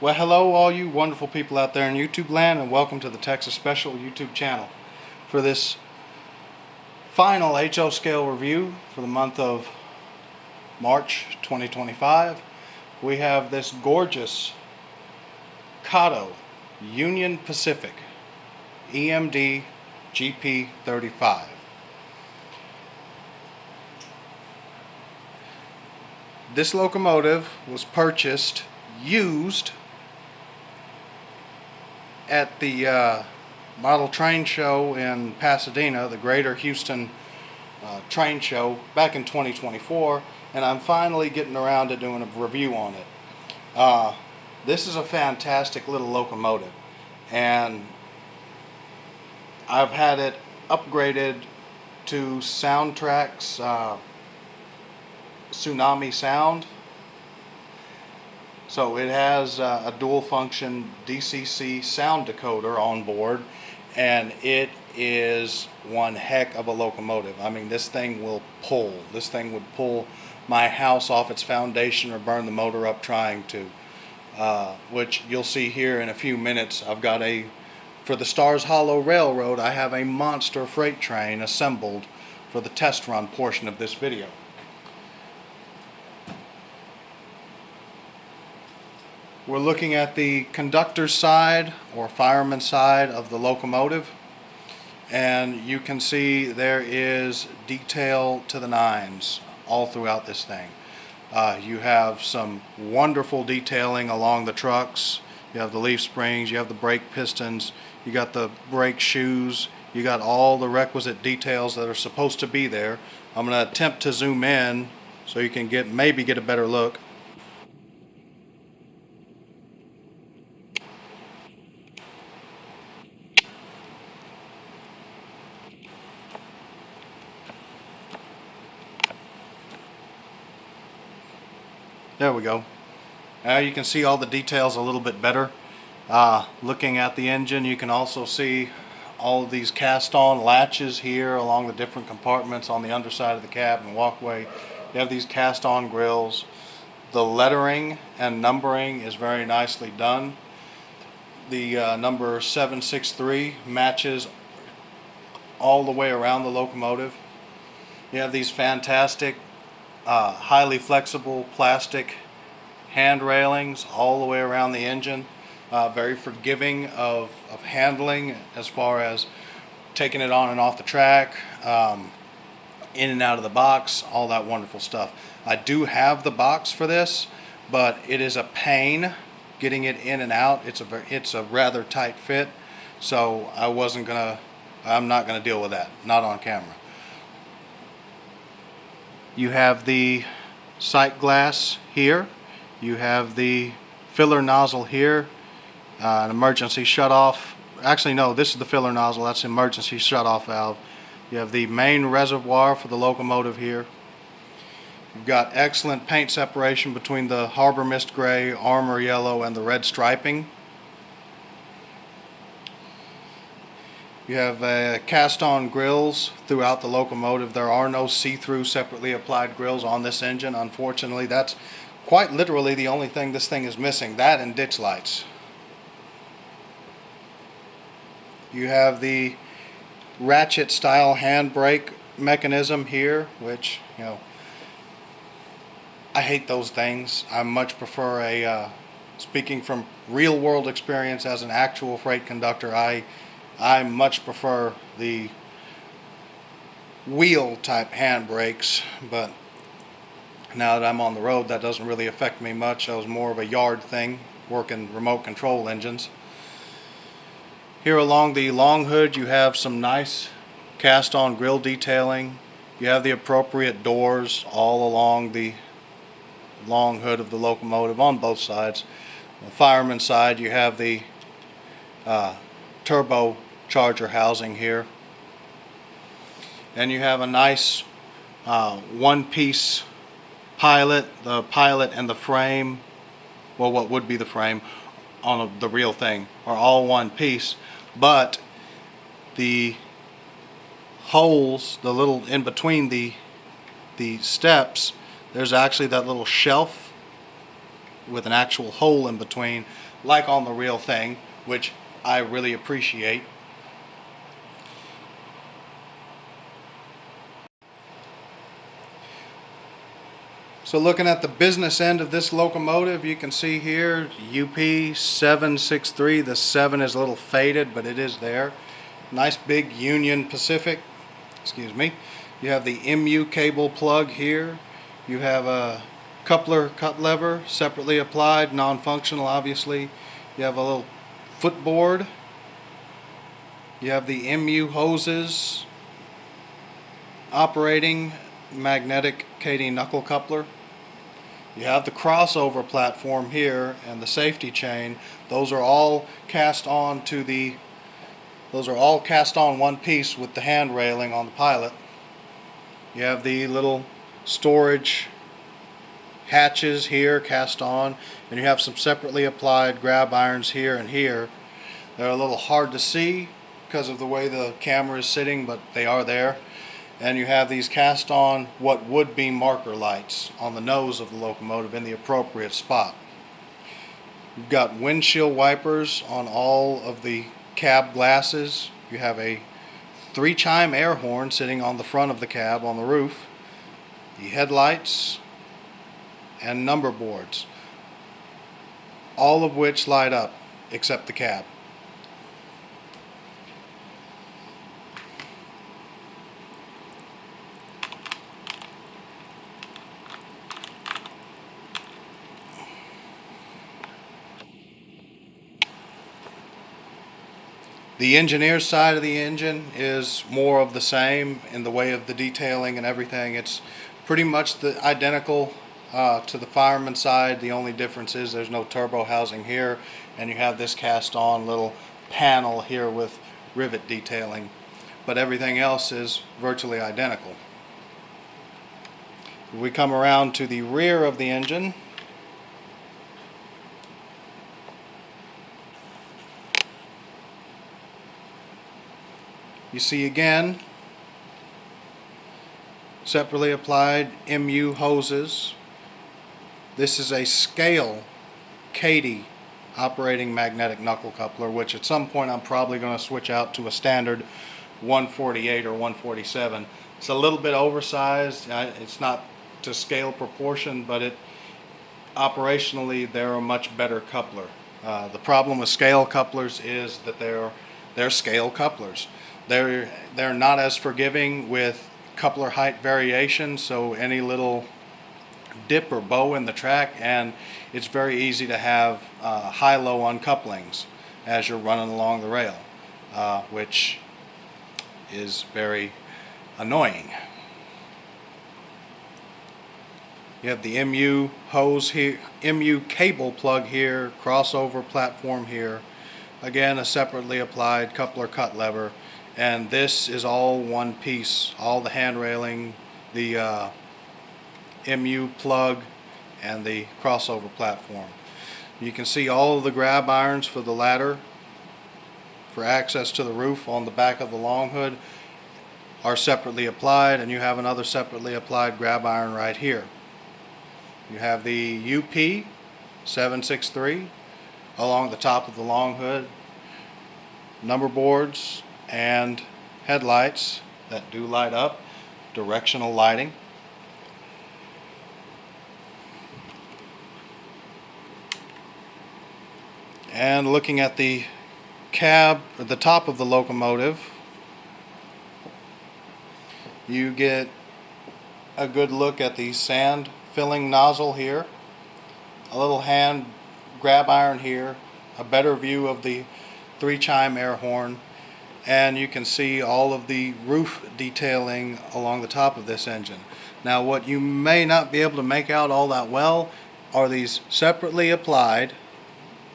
Well, hello all you wonderful people out there in YouTube land, and welcome to the Texas Special YouTube channel. For this final HO scale review for the month of March 2025, we have this gorgeous Kato Union Pacific EMD GP35. This locomotive was purchased used at the model train show in Pasadena, the Greater Houston train show back in 2024, and I'm finally getting around to doing a review on it. This is a fantastic little locomotive, and I've had it upgraded to SoundTraxx Tsunami Sound. So it has a dual function DCC sound decoder on board, and it is one heck of a locomotive. I mean, this thing will pull. This thing would pull my house off its foundation or burn the motor up trying to, which you'll see here in a few minutes. I've got for the Stars Hollow Railroad, I have a monster freight train assembled for the test run portion of this video. We're looking at the conductor's side or fireman's side of the locomotive, and you can see there is detail to the nines all throughout this thing. You have some wonderful detailing along the trucks. You have the leaf springs, you have the brake pistons, you got the brake shoes, you got all the requisite details that are supposed to be there. I'm going to attempt to zoom in so you can maybe get a better look. There we go. Now you can see all the details a little bit better. Looking at the engine, you can also see all of these cast-on latches here along the different compartments on the underside of the cab and walkway. You have these cast-on grills. The lettering and numbering is very nicely done. The number 763 matches all the way around the locomotive. You have these fantastic highly flexible plastic hand railings all the way around the engine. Very forgiving of handling as far as taking it on and off the track, in and out of the box, all that wonderful stuff. I do have the box for this, but it is a pain getting it in and out. It's a rather tight fit, so I'm not gonna deal with that, not on camera. You have the sight glass here. You have the filler nozzle here, an emergency shutoff. Actually, no, this is the filler nozzle. That's the emergency shutoff valve. You have the main reservoir for the locomotive here. You've got excellent paint separation between the harbor mist gray, armor yellow, and the red striping. You have cast-on grills throughout the locomotive. There are no see-through separately applied grills on this engine. Unfortunately, that's quite literally the only thing this thing is missing. That and ditch lights. You have the ratchet-style handbrake mechanism here, which, you know, I hate those things. I much prefer speaking from real-world experience as an actual freight conductor, I much prefer the wheel type handbrakes, but now that I'm on the road, that doesn't really affect me much. That was more of a yard thing, working remote control engines. Here along the long hood, you have some nice cast-on grill detailing. You have the appropriate doors all along the long hood of the locomotive on both sides. On the fireman's side, you have the turbo charger housing here, and you have a nice one-piece pilot. The pilot and the frame, well, what would be the frame on the real thing, are all one piece, but the holes, the little in between the steps, there's actually that little shelf with an actual hole in between. like on the real thing, which I really appreciate. So looking at the business end of this locomotive, you can see here UP763. The 7 is a little faded, but it is there. Nice big Union Pacific. Excuse me. You have the MU cable plug here. You have a coupler cut lever, separately applied, non-functional obviously. You have a little footboard. You have the MU hoses, operating magnetic KD knuckle coupler. You have the crossover platform here and the safety chain. Those are all cast on one piece with the hand railing on the pilot. You have the little storage hatches here cast on, and you have some separately applied grab irons here and here. They're a little hard to see because of the way the camera is sitting, but they are there. And you have these cast on what would be marker lights on the nose of the locomotive in the appropriate spot. You've got windshield wipers on all of the cab glasses. You have a 3-chime air horn sitting on the front of the cab on the roof. The headlights and number boards, all of which light up except the cab. The engineer's side of the engine is more of the same in the way of the detailing and everything. It's pretty much the identical to the fireman's side. The only difference is there's no turbo housing here, and you have this cast on little panel here with rivet detailing, but everything else is virtually identical. We come around to the rear of the engine. You see again separately applied MU hoses. This is a scale KD operating magnetic knuckle coupler, which at some point I'm probably going to switch out to a standard 148 or 147. It's a little bit oversized. It's not to scale proportion, but operationally they're a much better coupler. The problem with scale couplers is that they're scale couplers. They're not as forgiving with coupler height variation, so any little dip or bow in the track, and it's very easy to have high-low uncouplings as you're running along the rail, which is very annoying. You have the MU hose here, MU cable plug here, crossover platform here. Again, a separately applied coupler cut lever. And this is all one piece, all the hand railing, the MU plug, and the crossover platform. You can see all of the grab irons for the ladder for access to the roof on the back of the long hood are separately applied, and you have another separately applied grab iron right here. You have the UP763 along the top of the long hood, number boards, and headlights that do light up, directional lighting. And looking at the cab, or the top of the locomotive, you get a good look at the sand filling nozzle here, a little hand grab iron here, a better view of the 3-chime air horn, and you can see all of the roof detailing along the top of this engine. Now, what you may not be able to make out all that well are these separately applied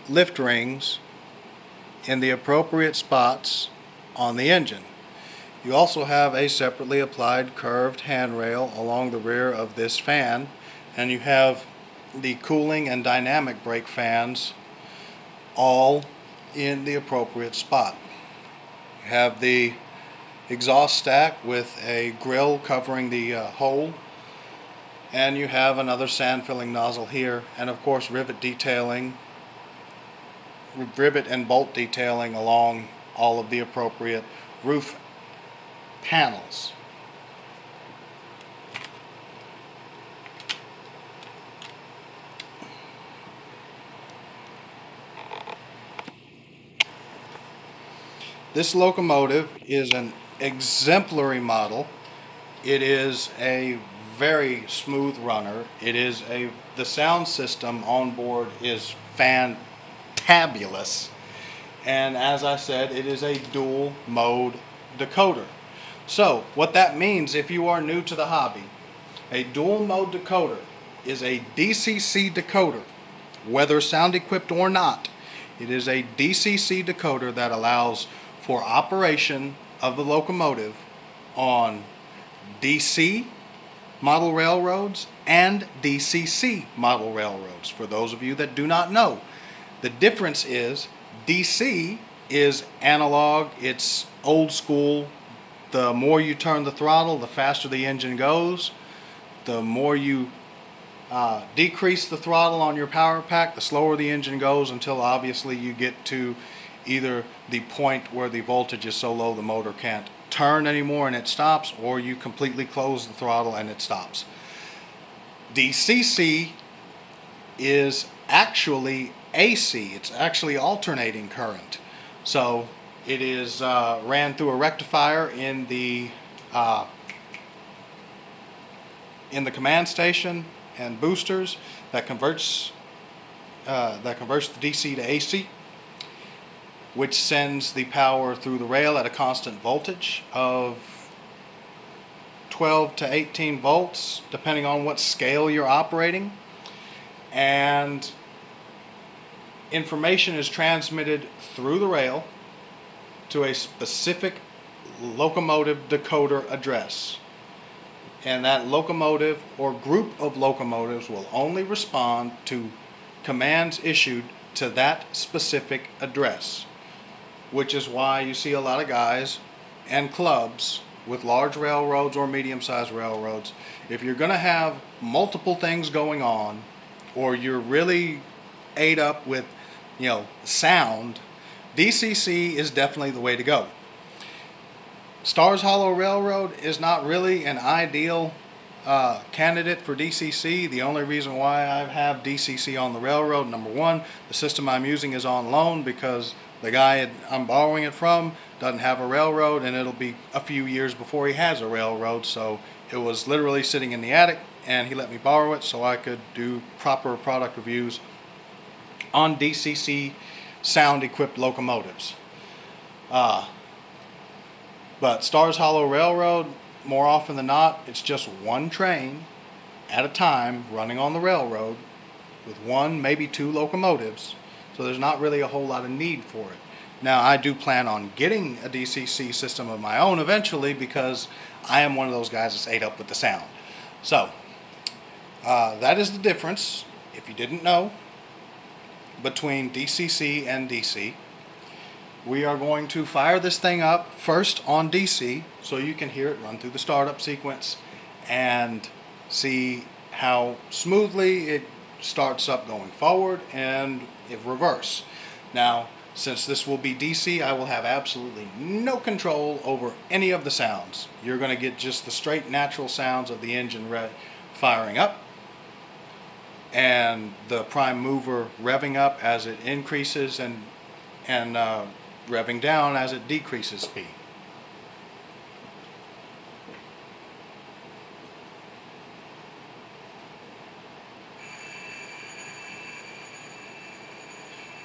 lift rings in the appropriate spots on the engine. You also have a separately applied curved handrail along the rear of this fan, and you have the cooling and dynamic brake fans all in the appropriate spot. You have the exhaust stack with a grill covering the hole, and you have another sand filling nozzle here, and of course rivet detailing rivet and bolt detailing along all of the appropriate roof panels. This locomotive is an exemplary model. It is a very smooth runner. The sound system on board is fantabulous. And as I said, it is a dual mode decoder. So what that means, if you are new to the hobby, a dual mode decoder is a DCC decoder, whether sound equipped or not. It is a DCC decoder that allows for operation of the locomotive on DC model railroads and DCC model railroads. For those of you that do not know, the difference is DC is analog, it's old school. The more you turn the throttle, the faster the engine goes. The more you decrease the throttle on your power pack, the slower the engine goes, until obviously you get to either the point where the voltage is so low the motor can't turn anymore and it stops, or you completely close the throttle and it stops. DCC is actually AC. It's actually alternating current. So it is ran through a rectifier in the command station and boosters that converts the DC to AC, which sends the power through the rail at a constant voltage of 12 to 18 volts, depending on what scale you're operating. And information is transmitted through the rail to a specific locomotive decoder address. And that locomotive or group of locomotives will only respond to commands issued to that specific address, which is why you see a lot of guys and clubs with large railroads or medium-sized railroads. If you're going to have multiple things going on, or you're really ate up with, sound, DCC is definitely the way to go. Stars Hollow Railroad is not really an ideal candidate for DCC. The only reason why I have DCC on the railroad, number one, the system I'm using is on loan because the guy I'm borrowing it from doesn't have a railroad, and it'll be a few years before he has a railroad. So it was literally sitting in the attic, and he let me borrow it so I could do proper product reviews on DCC sound-equipped locomotives. But Stars Hollow Railroad, more often than not, it's just one train at a time running on the railroad with one, maybe two locomotives. So there's not really a whole lot of need for it. Now, I do plan on getting a DCC system of my own eventually, because I am one of those guys that's ate up with the sound. So that is the difference, if you didn't know, between DCC and DC. We are going to fire this thing up first on DC so you can hear it run through the startup sequence and see how smoothly it starts up going forward and in reverse. Now, since this will be DC, I will have absolutely no control over any of the sounds. You're going to get just the straight natural sounds of the engine firing up and the prime mover revving up as it increases and revving down as it decreases speed.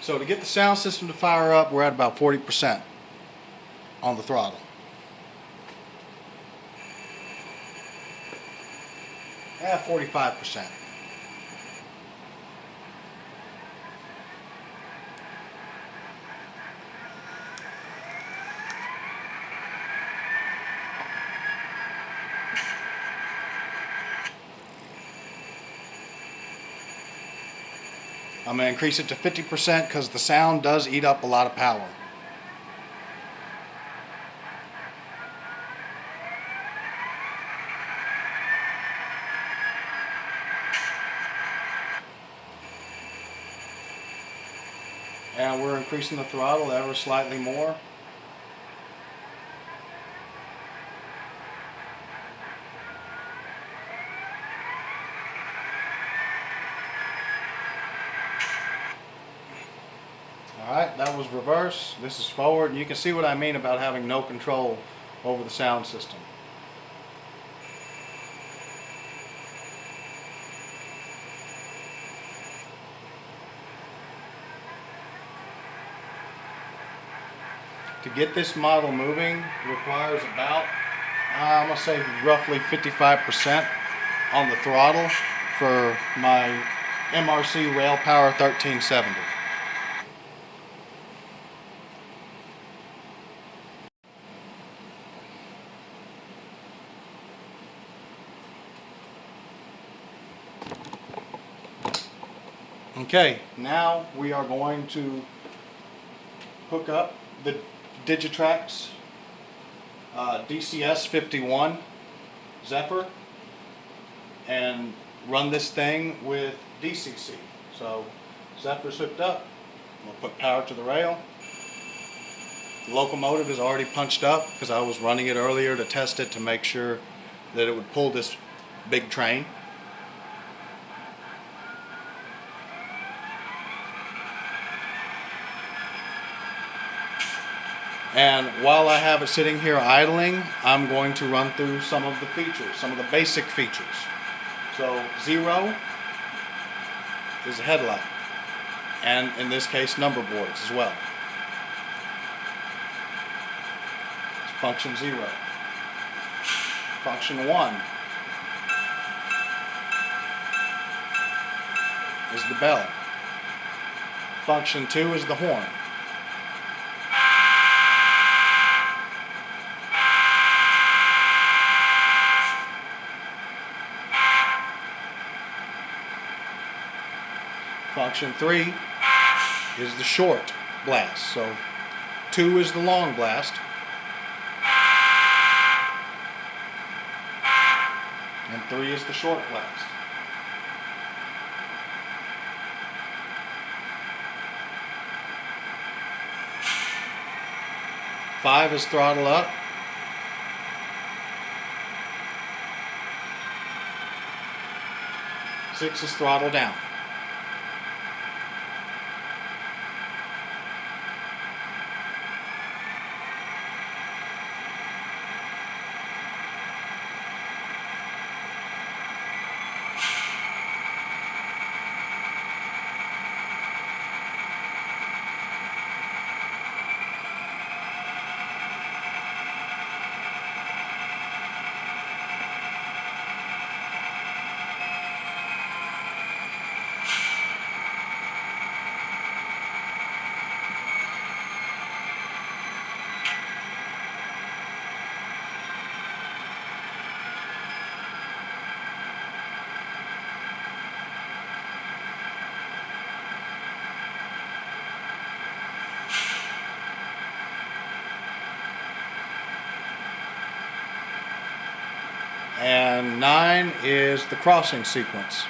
So to get the sound system to fire up, we're at about 40% on the throttle. 45%. I'm going to increase it to 50% because the sound does eat up a lot of power. And we're increasing the throttle ever slightly more. Alright, that was reverse. This is forward. And you can see what I mean about having no control over the sound system. To get this model moving requires about, I'm going to say roughly 55% on the throttle for my MRC Rail Power 1370. Okay, now we are going to hook up the SoundTraxx DCS 51 Zephyr and run this thing with DCC. So Zephyr's hooked up. We'll put power to the rail. The locomotive is already punched up because I was running it earlier to test it to make sure that it would pull this big train. And while I have it sitting here idling, I'm going to run through some of the features, some of the basic features. So 0 is a headlight, and in this case number boards as well. It's function 0. Function 1 is the bell. Function 2 is the horn. Function 3 is the short blast. So 2 is the long blast. And 3 is the short blast. Five is throttle up. Six is throttle down. And 9 is the crossing sequence.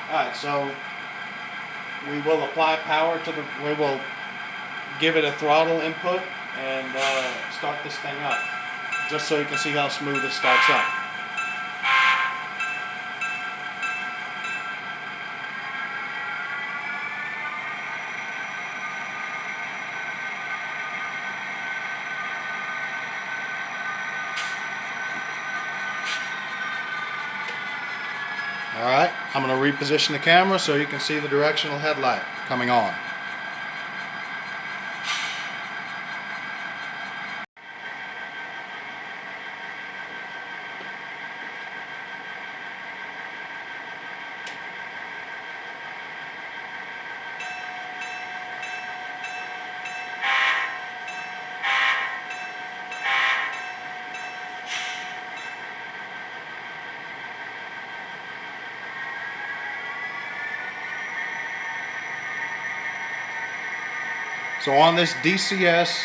Alright, so we will apply power to we will give it a throttle input and start this thing up, just so you can see how smooth it starts up. Alright, I'm going to reposition the camera so you can see the directional headlight coming on. So on this DCS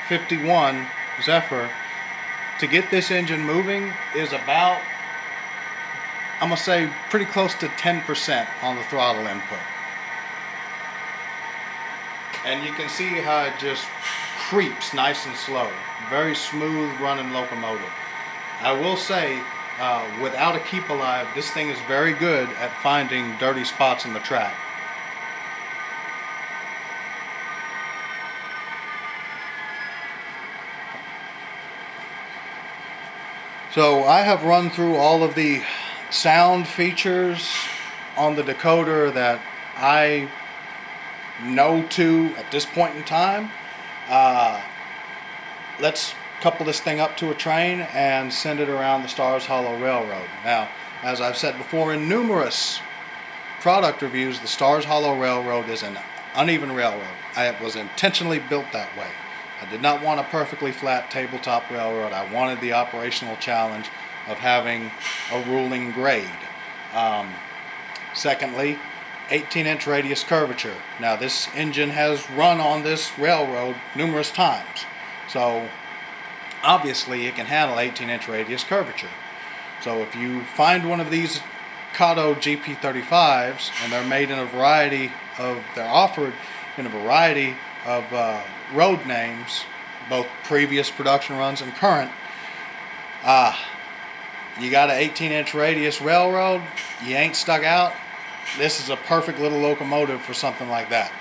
51, Zephyr to get this engine moving is about, I'm going to say, pretty close to 10% on the throttle input. And you can see how it just creeps nice and slow. Very smooth running locomotive. I will say, without a keep alive, this thing is very good at finding dirty spots in the track. So I have run through all of the sound features on the decoder that I know to at this point in time. Let's couple this thing up to a train and send it around the Stars Hollow Railroad. Now, as I've said before in numerous product reviews, the Stars Hollow Railroad is an uneven railroad. It was intentionally built that way. I did not want a perfectly flat tabletop railroad. I wanted the operational challenge of having a ruling grade. Secondly, 18-inch radius curvature. Now, this engine has run on this railroad numerous times, so obviously it can handle 18-inch radius curvature. So if you find one of these Kato GP35s, and they're made in a variety of, they're offered in a variety of road names, both previous production runs and current, you got an 18-inch radius railroad, you ain't stuck out, this is a perfect little locomotive for something like that.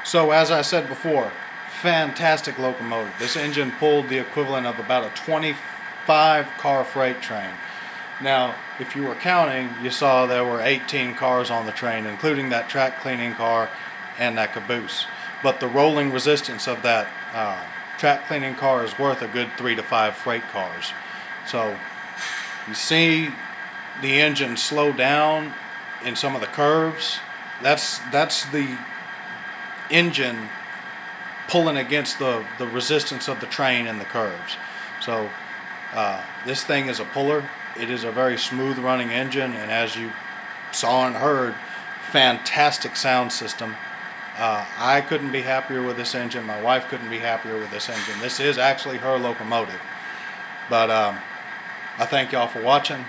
So as I said before, fantastic locomotive. This engine pulled the equivalent of about a 25 car freight train. Now, if you were counting, you saw there were 18 cars on the train, including that track cleaning car and that caboose. But the rolling resistance of that track cleaning car is worth a good 3 to 5 freight cars. So you see the engine slow down in some of the curves. That's the engine pulling against the resistance of the train in the curves. So this thing is a puller. It is a very smooth running engine, and as you saw and heard, fantastic sound system. I couldn't be happier with this engine. My wife couldn't be happier with this engine. This is actually her locomotive. But I thank y'all for watching.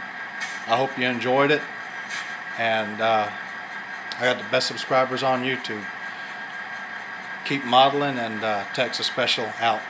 I hope you enjoyed it. And I got the best subscribers on YouTube. Keep modeling, and Texas Special out.